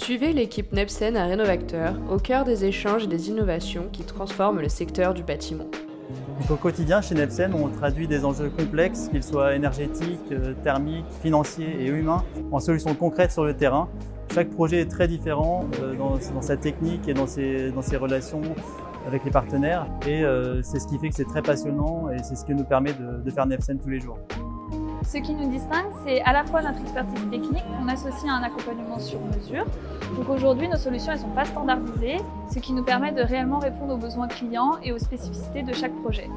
Suivez l'équipe Nepsen à Rénovacteur au cœur des échanges et des innovations qui transforment le secteur du bâtiment. Donc, au quotidien, chez Nepsen, on traduit des enjeux complexes, qu'ils soient énergétiques, thermiques, financiers et humains, en solutions concrètes sur le terrain. Chaque projet est très différent dans sa technique et dans ses relations avec les partenaires. Et c'est ce qui fait que c'est très passionnant et c'est ce qui nous permet de faire Nepsen tous les jours. Ce qui nous distingue, c'est à la fois notre expertise technique qu'on associe à un accompagnement sur mesure. Donc aujourd'hui, nos solutions ne sont pas standardisées, ce qui nous permet de réellement répondre aux besoins clients et aux spécificités de chaque projet.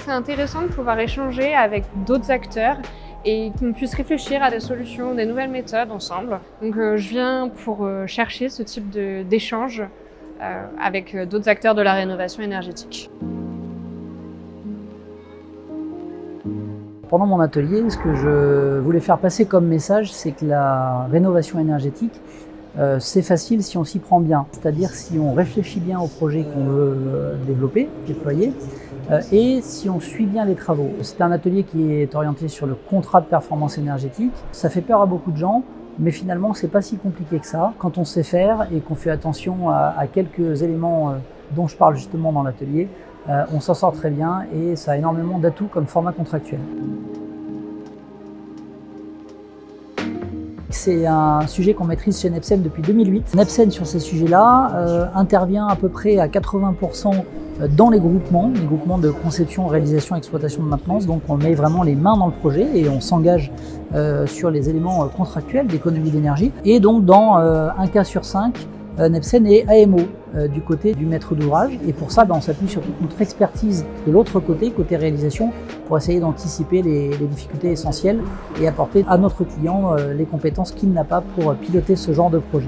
C'est intéressant de pouvoir échanger avec d'autres acteurs et qu'on puisse réfléchir à des solutions, des nouvelles méthodes ensemble. Donc je viens pour chercher ce type d'échange avec d'autres acteurs de la rénovation énergétique. Pendant mon atelier, ce que je voulais faire passer comme message, c'est que la rénovation énergétique, c'est facile si on s'y prend bien. C'est-à-dire si on réfléchit bien au projet qu'on veut développer, déployer, et si on suit bien les travaux. C'est un atelier qui est orienté sur le contrat de performance énergétique. Ça fait peur à beaucoup de gens, mais finalement, c'est pas si compliqué que ça. Quand on sait faire et qu'on fait attention à quelques éléments dont je parle justement dans l'atelier, on s'en sort très bien et ça a énormément d'atouts comme format contractuel. C'est un sujet qu'on maîtrise chez Nepsen depuis 2008. Nepsen, sur ces sujets-là, intervient à peu près à 80% dans les groupements de conception, réalisation, exploitation de maintenance. Donc on met vraiment les mains dans le projet et on s'engage sur les éléments contractuels d'économie d'énergie. Et donc dans un cas sur 5, Nepsen est AMO du côté du maître d'ouvrage et pour ça on s'appuie sur toute notre expertise de l'autre côté réalisation, pour essayer d'anticiper les difficultés essentielles et apporter à notre client les compétences qu'il n'a pas pour piloter ce genre de projet.